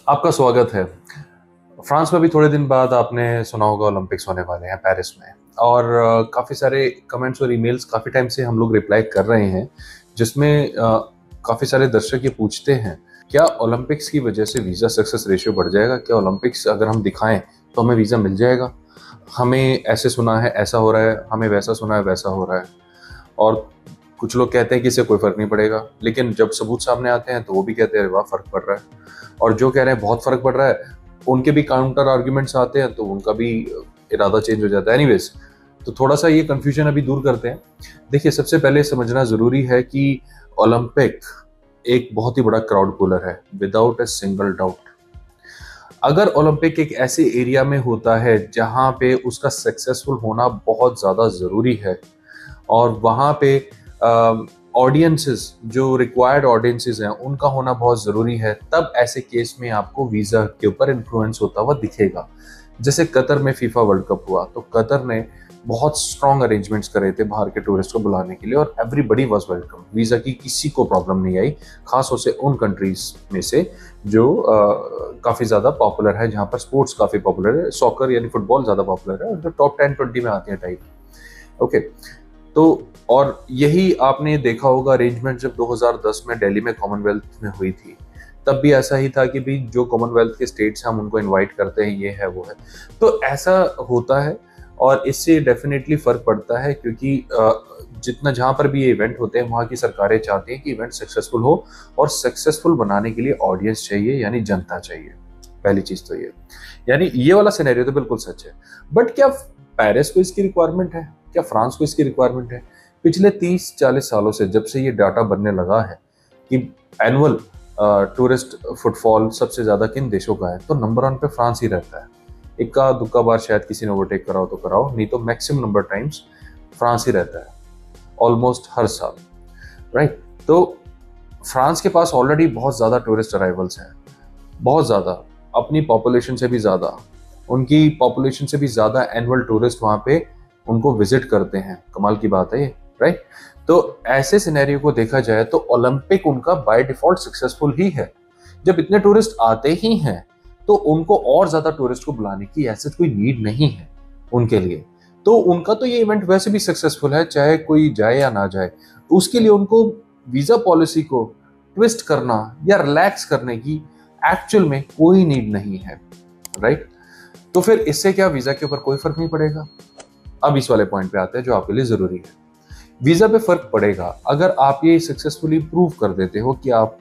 आपका स्वागत है। फ्रांस में भी थोड़े दिन बाद आपने सुना होगा ओलंपिक्स होने वाले हैं पेरिस में। और काफ़ी सारे कमेंट्स और ईमेल्स काफ़ी टाइम से हम लोग रिप्लाई कर रहे हैं, जिसमें काफ़ी सारे दर्शक ये पूछते हैं, क्या ओलंपिक्स की वजह से वीज़ा सक्सेस रेशियो बढ़ जाएगा? क्या ओलंपिक्स अगर हम दिखाएं तो हमें वीज़ा मिल जाएगा? हमें ऐसे सुना है ऐसा हो रहा है, हमें वैसा सुना है वैसा हो रहा है। और कुछ लोग कहते हैं कि इससे कोई फ़र्क नहीं पड़ेगा, लेकिन जब सबूत सामने आते हैं तो वो भी कहते हैं, अरे वाह, फ़र्क पड़ रहा है। और जो कह रहे हैं बहुत फ़र्क पड़ रहा है, उनके भी काउंटर आर्ग्यूमेंट्स आते हैं, तो उनका भी इरादा चेंज हो जाता है। एनीवेज, तो थोड़ा सा ये कन्फ्यूजन अभी दूर करते हैं। देखिए, सबसे पहले समझना ज़रूरी है कि ओलंपिक एक बहुत ही बड़ा क्राउड पुलर है, विदाउट ए सिंगल डाउट। अगर ओलंपिक एक ऐसे एरिया में होता है जहाँ पे उसका सक्सेसफुल होना बहुत ज़्यादा ज़रूरी है, और वहाँ पे ऑडियंसेस, जो रिक्वायर्ड ऑडियंसेस हैं, उनका होना बहुत ज़रूरी है, तब ऐसे केस में आपको वीज़ा के ऊपर इन्फ्लुएंस होता हुआ दिखेगा। जैसे कतर में फीफा वर्ल्ड कप हुआ, तो कतर ने बहुत स्ट्रॉन्ग अरेंजमेंट्स करे थे बाहर के टूरिस्ट को बुलाने के लिए, और एवरीबडी वाज वेलकम। वीज़ा की किसी को प्रॉब्लम नहीं आई, खासतौर से उन कंट्रीज में से जो काफ़ी ज़्यादा पॉपुलर है, जहाँ पर स्पोर्ट्स काफ़ी पॉपुलर है, सॉकर यानी फुटबॉल ज़्यादा पॉपुलर है, और जो टॉप 10-20 में आती है टाइप। ओके, तो और यही आपने देखा होगा अरेंजमेंट जब 2010 में दिल्ली में कॉमनवेल्थ में हुई थी, तब भी ऐसा ही था कि भी जो कॉमनवेल्थ के स्टेट्स हैं हम उनको इनवाइट करते हैं, ये है वो है। तो ऐसा होता है, और इससे डेफिनेटली फर्क पड़ता है, क्योंकि जितना जहाँ पर भी ये इवेंट होते हैं वहाँ की सरकारें चाहती हैं कि इवेंट सक्सेसफुल हो, और सक्सेसफुल बनाने के लिए ऑडियंस चाहिए, यानी जनता चाहिए। पहली चीज तो ये, यानी ये वाला सिनेरियो तो बिल्कुल सच है। बट क्या पेरिस को इसकी रिक्वायरमेंट है? क्या फ्रांस को इसकी रिक्वायरमेंट है? पिछले 30-40 सालों से, जब से ये डाटा बनने लगा है कि एनुअल टूरिस्ट फुटफॉल सबसे ज्यादा किन देशों का है, तो नंबर 1 पे फ्रांस ही रहता है। इक्का दुक्का बार शायद किसी ने ओवरटेक कराओ तो कराओ, नहीं तो मैक्सिमम नंबर टाइम्स फ्रांस ही रहता है, ऑलमोस्ट हर साल। राइट? तो फ्रांस के पास ऑलरेडी बहुत ज्यादा टूरिस्ट अराइवल्स हैं, बहुत ज्यादा, अपनी पॉपुलेशन से भी ज्यादा, उनकी पॉपुलेशन से भी ज्यादा एनुअल टूरिस्ट वहां पे उनको विजिट करते हैं। कमाल की बात है ये। राइट? तो ऐसे सिनेरियो को देखा जाए तो ओलंपिक उनका बाय डिफॉल्ट सक्सेसफुल ही है। जब इतने टूरिस्ट आते ही हैं, तो उनको और ज्यादा टूरिस्ट को बुलाने की ऐसे कोई नीड नहीं है उनके लिए। तो उनका तो ये इवेंट वैसे भी सक्सेसफुल है, चाहे कोई जाए या ना जाए। उसके लिए उनको वीजा पॉलिसी को ट्विस्ट करना या रिलैक्स करने की एक्चुअल में कोई नीड नहीं है। राइट? तो फिर इससे क्या वीजा के ऊपर कोई फर्क नहीं पड़ेगा? अब इस वाले पॉइंट पे आते हैं जो आपके लिए जरूरी है। वीजा पे फर्क पड़ेगा अगर आप ये सक्सेसफुली प्रूव कर देते हो कि आप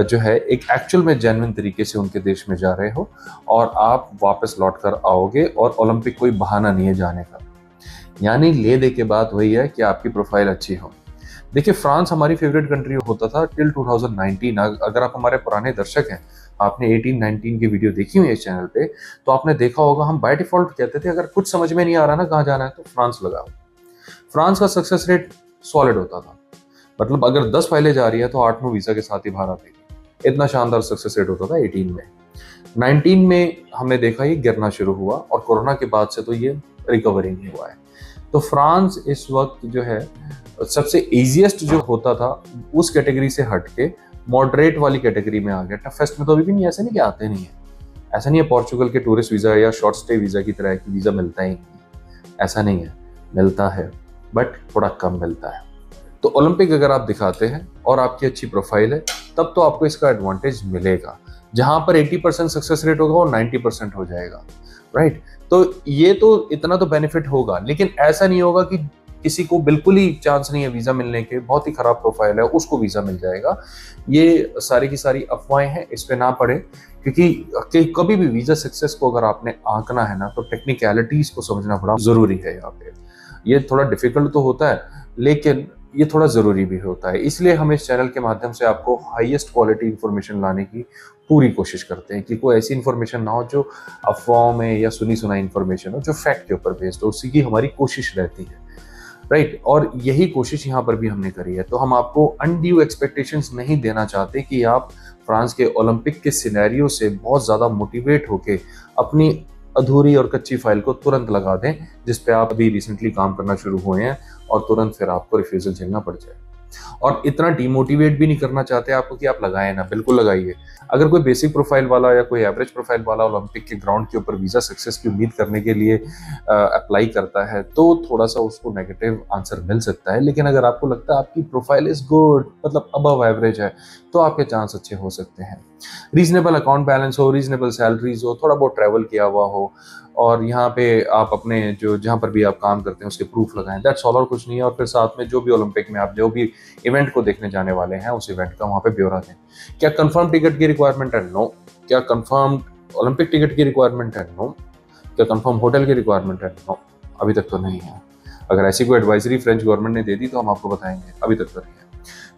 जो है एक एक्चुअल में जेन्युइन तरीके से उनके देश में जा रहे हो, और आप वापस लौट कर आओगे, और ओलंपिक कोई बहाना नहीं है जाने का। यानी ले दे के बात वही है कि आपकी प्रोफाइल अच्छी हो। देखिए, फ्रांस हमारी फेवरेट कंट्री होता था टिल 2019। अगर आप हमारे पुराने दर्शक हैं, आपने 18-19 की वीडियो देखी हुई है इस चैनल पे, तो आपने देखा होगा हम बाय डिफॉल्ट कहते थे, अगर कुछ समझ में नहीं आ रहा ना कहाँ जाना है, तो फ्रांस लगाओ। फ्रांस का सक्सेस रेट सॉलिड होता था, मतलब अगर 10 फाइलें जा रही है तो 8-9 वीजा के साथ ही बाहर आती थी। इतना शानदार सक्सेस रेट होता था 18 में। 19 में हमने देखा ये गिरना शुरू हुआ, और कोरोना के बाद से तो ये रिकवरिंग ही हुआ है। तो फ्रांस इस वक्त जो है सबसे इजीएस्ट जो होता था उस कैटेगरी से हट के मॉडरेट वाली कैटेगरी में आ गया। टफेस्ट में तो अभी भी नहीं, ऐसे नहीं कि आते नहीं है, ऐसा नहीं है पोर्चुगल के टूरिस्ट वीजा या शॉर्ट स्टे वीजा की तरह कि वीजा मिलता ही नहीं, ऐसा नहीं है, मिलता है, बट थोड़ा कम मिलता है। तो ओलंपिक अगर आप दिखाते हैं और आपकी अच्छी प्रोफाइल है, तब तो आपको इसका एडवांटेज मिलेगा। जहां पर 80% सक्सेस रेट होगा वो 90% हो जाएगा। राइट? तो ये तो इतना तो बेनिफिट होगा, लेकिन ऐसा नहीं होगा कि किसी को बिल्कुल ही चांस नहीं है वीजा मिलने के, बहुत ही खराब प्रोफाइल है, उसको वीजा मिल जाएगा। ये सारी की सारी अफवाहें हैं, इस पे ना पड़े, क्योंकि कभी भी वीजा सक्सेस को अगर आपने आंकना है ना, तो टेक्निकलिटीज को समझना बड़ा जरूरी है। यहाँ पे ये थोड़ा डिफिकल्ट तो होता है, लेकिन ये थोड़ा ज़रूरी भी होता है। इसलिए हम इस चैनल के माध्यम से आपको हाईएस्ट क्वालिटी इंफॉर्मेशन लाने की पूरी कोशिश करते हैं, कि कोई ऐसी इंफॉर्मेशन ना हो जो अफवाहों में या सुनी सुनाई इंफॉर्मेशन हो, जो फैक्ट के ऊपर बेस्ड हो। उसी की हमारी कोशिश रहती है। राइट? और यही कोशिश यहाँ पर भी हमने करी है। तो हम आपको अनड्यू एक्सपेक्टेशंस नहीं देना चाहते कि आप फ्रांस के ओलंपिक के सिनेरियो से बहुत ज़्यादा मोटिवेट होके अपनी अधूरी और कच्ची फाइल को तुरंत लगा दें, जिस पे आप अभी रिसेंटली काम करना शुरू हुए हैं, और तुरंत फिर आपको रिफ्यूजल झेलना पड़ जाए। और इतना डिमोटिवेट भी नहीं करना चाहते आपको कि आप लगाएं ना, बिल्कुल लगाइए। अगर कोई बेसिक प्रोफाइल वाला या कोई एवरेज प्रोफाइल वाला ओलंपिक के ग्राउंड के ऊपर वीज़ा सक्सेस की उम्मीद करने के लिए अप्लाई करता है तो थोड़ा सा उसको नेगेटिव आंसर मिल सकता है। लेकिन अगर आपको लगता है आपकी प्रोफाइल इज गुड, मतलब अबव एवरेज है, तो आपके चांस अच्छे हो सकते हैं। रीजनेबल अकाउंट बैलेंस हो, रीजनेबल सैलरीज हो, थोड़ा बहुत ट्रैवल किया हुआ हो, और यहाँ पे आप अपने जो जहाँ पर भी आप काम करते हैं उसके प्रूफ लगाएं, दैट्स ऑल, और कुछ नहीं है। और फिर साथ में जो भी ओलंपिक में आप जो भी इवेंट को देखने जाने वाले हैं उस इवेंट का वहाँ पे ब्यौरा दें। क्या कंफर्म टिकट की रिक्वायरमेंट है? नो। क्या कंफर्म ओलंपिक टिकट की रिक्वायरमेंट है? नो। क्या कंफर्म होटल की रिक्वायरमेंट है? नो, अभी तक तो नहीं है। अगर ऐसी कोई एडवाइजरी फ्रेंच गवर्नमेंट ने दे दी तो हम आपको बताएंगे, अभी तक तो नहीं है।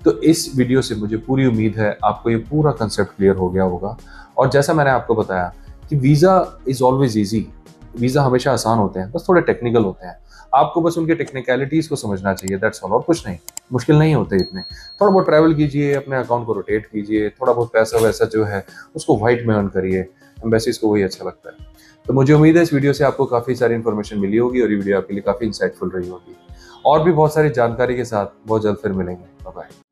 तो इस वीडियो से मुझे पूरी उम्मीद है आपको ये पूरा कंसेप्ट क्लियर हो गया होगा। और जैसा मैंने आपको बताया कि visa is always easy, visa हमेशा आसान होते हैं, बस थोड़े टेक्निकल होते हैं। आपको बस उनके टेक्निकलिटीज़ को समझना चाहिए, दैट्स ऑल, और कुछ नहीं, मुश्किल नहीं होते इतने। थोड़ा बहुत ट्रैवल कीजिए, अपने अकाउंट को रोटेट कीजिए, थोड़ा बहुत पैसा वैसा जो है उसको वाइट में अर्न करिए, एम्बेसीज को वही अच्छा लगता है। तो मुझे उम्मीद है इस वीडियो से आपको काफ़ी सारी इन्फॉर्मेशन मिली होगी और ये वीडियो आपके लिए काफ़ी इंसाइटफुल रही होगी। और भी बहुत सारी जानकारी के साथ बहुत जल्द फिर मिलेंगे। Bye bye.